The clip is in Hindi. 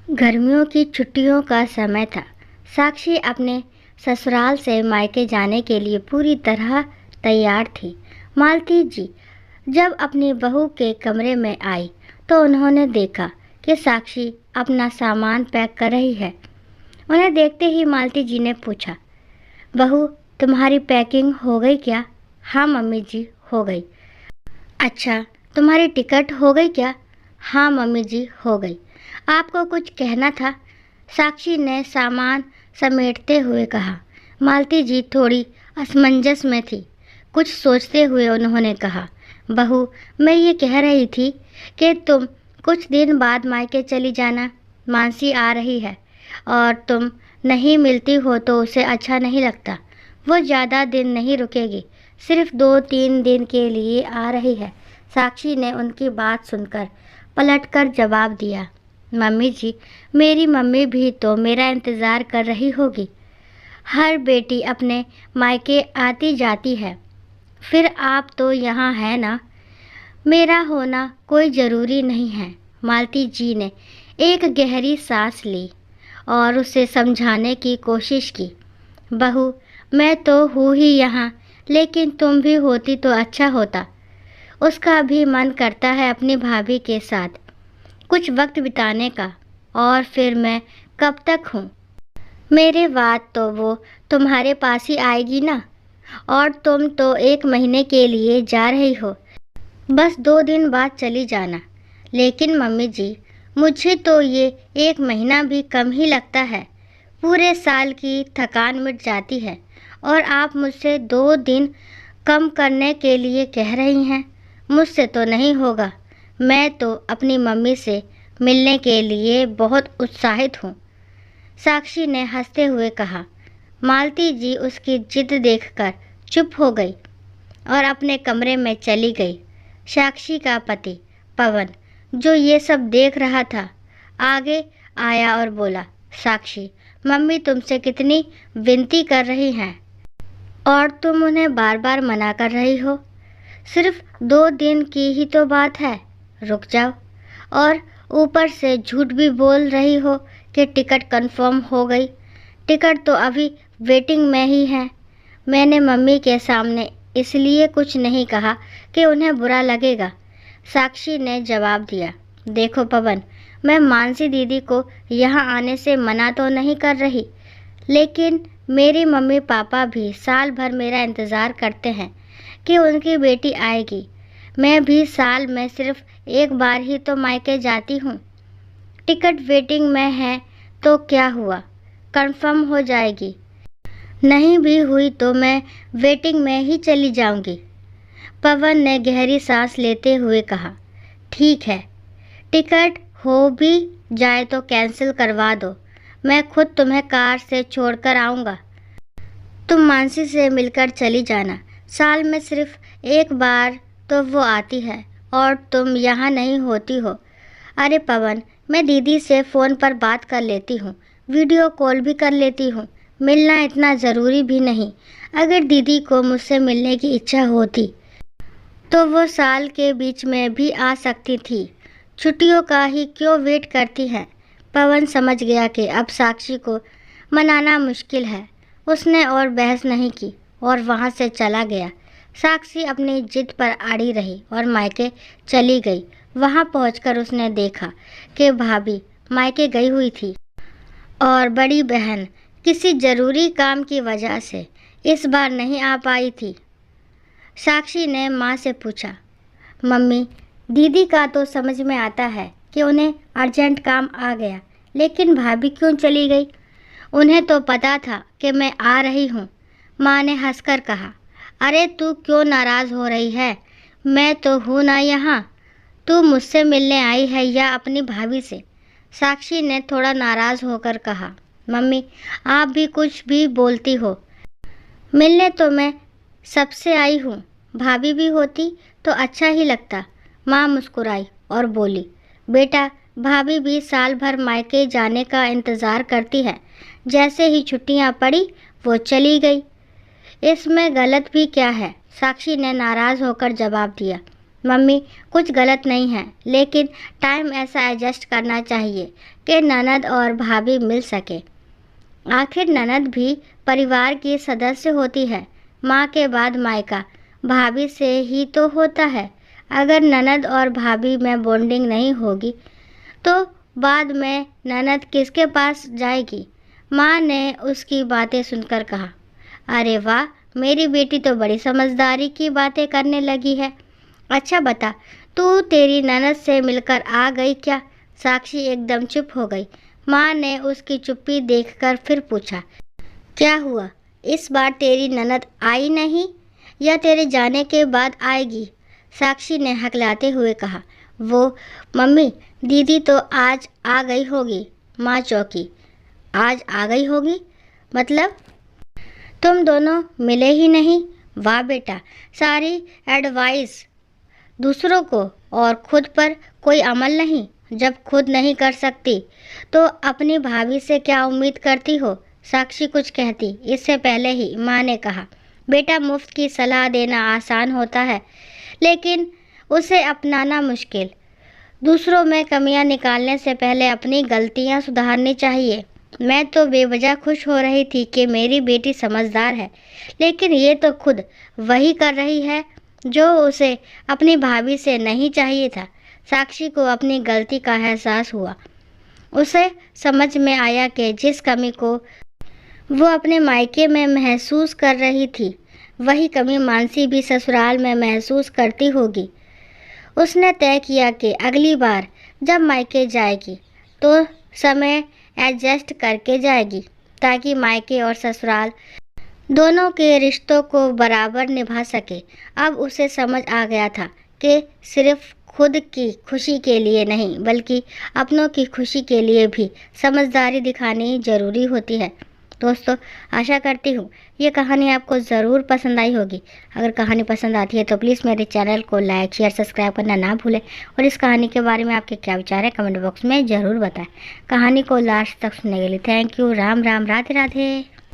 गर्मियों की छुट्टियों का समय था। साक्षी अपने ससुराल से मायके जाने के लिए पूरी तरह तैयार थी। मालती जी जब अपनी बहू के कमरे में आई तो उन्होंने देखा कि साक्षी अपना सामान पैक कर रही है। उन्हें देखते ही मालती जी ने पूछा, बहू तुम्हारी पैकिंग हो गई क्या? हाँ मम्मी जी हो गई। अच्छा, तुम्हारी टिकट हो गई क्या? हाँ मम्मी जी हो गई। आपको कुछ कहना था? साक्षी ने सामान समेटते हुए कहा। मालती जी थोड़ी असमंजस में थी। कुछ सोचते हुए उन्होंने कहा, बहू मैं ये कह रही थी कि तुम कुछ दिन बाद मायके चली जाना। मानसी आ रही है और तुम नहीं मिलती हो तो उसे अच्छा नहीं लगता। वो ज़्यादा दिन नहीं रुकेगी, सिर्फ 2-3 दिन के लिए आ रही है। साक्षी ने उनकी बात सुनकर पलटकर जवाब दिया, मम्मी जी मेरी मम्मी भी तो मेरा इंतज़ार कर रही होगी। हर बेटी अपने मायके आती जाती है, फिर आप तो यहाँ हैं ना, मेरा होना कोई ज़रूरी नहीं है। मालती जी ने एक गहरी सांस ली और उसे समझाने की कोशिश की। बहू मैं तो हूँ ही यहाँ, लेकिन तुम भी होती तो अच्छा होता। उसका भी मन करता है अपनी भाभी के साथ कुछ वक्त बिताने का, और फिर मैं कब तक हूँ? मेरे बाद तो वो तुम्हारे पास ही आएगी ना, और तुम तो 1 महीने के लिए जा रही हो, बस 2 दिन बाद चली जाना। लेकिन मम्मी जी मुझे तो ये 1 महीना भी कम ही लगता है। पूरे साल की थकान मिट जाती है और आप मुझसे 2 दिन कम करने के लिए कह रही हैं। मुझसे तो नहीं होगा। मैं तो अपनी मम्मी से मिलने के लिए बहुत उत्साहित हूँ। साक्षी ने हंसते हुए कहा। मालती जी उसकी जिद देखकर चुप हो गई और अपने कमरे में चली गई। साक्षी का पति पवन, जो ये सब देख रहा था, आगे आया और बोला, साक्षी मम्मी तुमसे कितनी विनती कर रही हैं और तुम उन्हें बार बार मना कर रही हो। सिर्फ 2 दिन की ही तो बात है, रुक जाओ। और ऊपर से झूठ भी बोल रही हो कि टिकट कंफर्म हो गई। टिकट तो अभी वेटिंग में ही है। मैंने मम्मी के सामने इसलिए कुछ नहीं कहा कि उन्हें बुरा लगेगा। साक्षी ने जवाब दिया, देखो पवन, मैं मानसी दीदी को यहाँ आने से मना तो नहीं कर रही, लेकिन मेरी मम्मी पापा भी साल भर मेरा इंतज़ार करते हैं कि उनकी बेटी आएगी। मैं भी साल में सिर्फ 1 बार ही तो मायके जाती हूँ। टिकट वेटिंग में है तो क्या हुआ, कंफर्म हो जाएगी। नहीं भी हुई तो मैं वेटिंग में ही चली जाऊंगी। पवन ने गहरी सांस लेते हुए कहा, ठीक है, टिकट हो भी जाए तो कैंसिल करवा दो। मैं खुद तुम्हें कार से छोड़कर आऊँगा। तुम मानसी से मिलकर चली जाना। साल में सिर्फ 1 बार तो वो आती है और तुम यहाँ नहीं होती हो। अरे पवन, मैं दीदी से फ़ोन पर बात कर लेती हूँ, वीडियो कॉल भी कर लेती हूँ। मिलना इतना ज़रूरी भी नहीं। अगर दीदी को मुझसे मिलने की इच्छा होती तो वो साल के बीच में भी आ सकती थी। छुट्टियों का ही क्यों वेट करती हैं? पवन समझ गया कि अब साक्षी को मनाना मुश्किल है। उसने और बहस नहीं की और वहाँ से चला गया। साक्षी अपनी जिद पर अड़ी रही और मायके चली गई। वहाँ पहुंचकर उसने देखा कि भाभी मायके गई हुई थी और बड़ी बहन किसी ज़रूरी काम की वजह से इस बार नहीं आ पाई थी। साक्षी ने माँ से पूछा, मम्मी दीदी का तो समझ में आता है कि उन्हें अर्जेंट काम आ गया, लेकिन भाभी क्यों चली गई? उन्हें तो पता था कि मैं आ रही हूँ। माँ ने हंसकर कहा, अरे तू क्यों नाराज़ हो रही है? मैं तो हूँ ना यहाँ। तू मुझसे मिलने आई है या अपनी भाभी से? साक्षी ने थोड़ा नाराज़ होकर कहा, मम्मी आप भी कुछ भी बोलती हो। मिलने तो मैं सबसे आई हूँ, भाभी भी होती तो अच्छा ही लगता। माँ मुस्कुराई और बोली, बेटा भाभी भी साल भर मायके जाने का इंतज़ार करती है। जैसे ही छुट्टियाँ पड़ी वो चली गई। इसमें गलत भी क्या है? साक्षी ने नाराज़ होकर जवाब दिया। मम्मी कुछ गलत नहीं है, लेकिन टाइम ऐसा एडजस्ट करना चाहिए कि ननद और भाभी मिल सके। आखिर ननद भी परिवार की सदस्य होती है। माँ के बाद मायका भाभी से ही तो होता है। अगर ननद और भाभी में बॉन्डिंग नहीं होगी तो बाद में ननद किसके पास जाएगी? माँ ने उसकी बातें सुनकर कहा, अरे वाह, मेरी बेटी तो बड़ी समझदारी की बातें करने लगी है। अच्छा बता, तू तेरी ननद से मिलकर आ गई क्या? साक्षी एकदम चुप हो गई। माँ ने उसकी चुप्पी देखकर फिर पूछा, क्या हुआ? इस बार तेरी ननद आई नहीं या तेरे जाने के बाद आएगी? साक्षी ने हकलाते हुए कहा, वो मम्मी, दीदी तो आज आ गई होगी। माँ चौंकी, आज आ गई होगी मतलब? तुम दोनों मिले ही नहीं? वाह बेटा, सारी एडवाइस दूसरों को और खुद पर कोई अमल नहीं। जब खुद नहीं कर सकती तो अपनी भाभी से क्या उम्मीद करती हो? साक्षी कुछ कहती इससे पहले ही माँ ने कहा, बेटा, मुफ्त की सलाह देना आसान होता है, लेकिन उसे अपनाना मुश्किल। दूसरों में कमियां निकालने से पहले अपनी गलतियां सुधारनी चाहिए। मैं तो बेवजह खुश हो रही थी कि मेरी बेटी समझदार है, लेकिन ये तो खुद वही कर रही है जो उसे अपनी भाभी से नहीं चाहिए था। साक्षी को अपनी गलती का एहसास हुआ। उसे समझ में आया कि जिस कमी को वो अपने मायके में महसूस कर रही थी, वही कमी मानसी भी ससुराल में महसूस करती होगी। उसने तय किया कि अगली बार जब मायके जाएगी तो समय एडजस्ट करके जाएगी, ताकि मायके और ससुराल दोनों के रिश्तों को बराबर निभा सके। अब उसे समझ आ गया था कि सिर्फ खुद की खुशी के लिए नहीं, बल्कि अपनों की खुशी के लिए भी समझदारी दिखानी ज़रूरी होती है। दोस्तों, आशा करती हूँ ये कहानी आपको ज़रूर पसंद आई होगी। अगर कहानी पसंद आती है तो प्लीज़ मेरे चैनल को लाइक, शेयर, सब्सक्राइब करना ना भूलें और इस कहानी के बारे में आपके क्या विचार है कमेंट बॉक्स में ज़रूर बताएं। कहानी को लास्ट तक सुनने के लिए थैंक यू। राम राम, राधे राधे।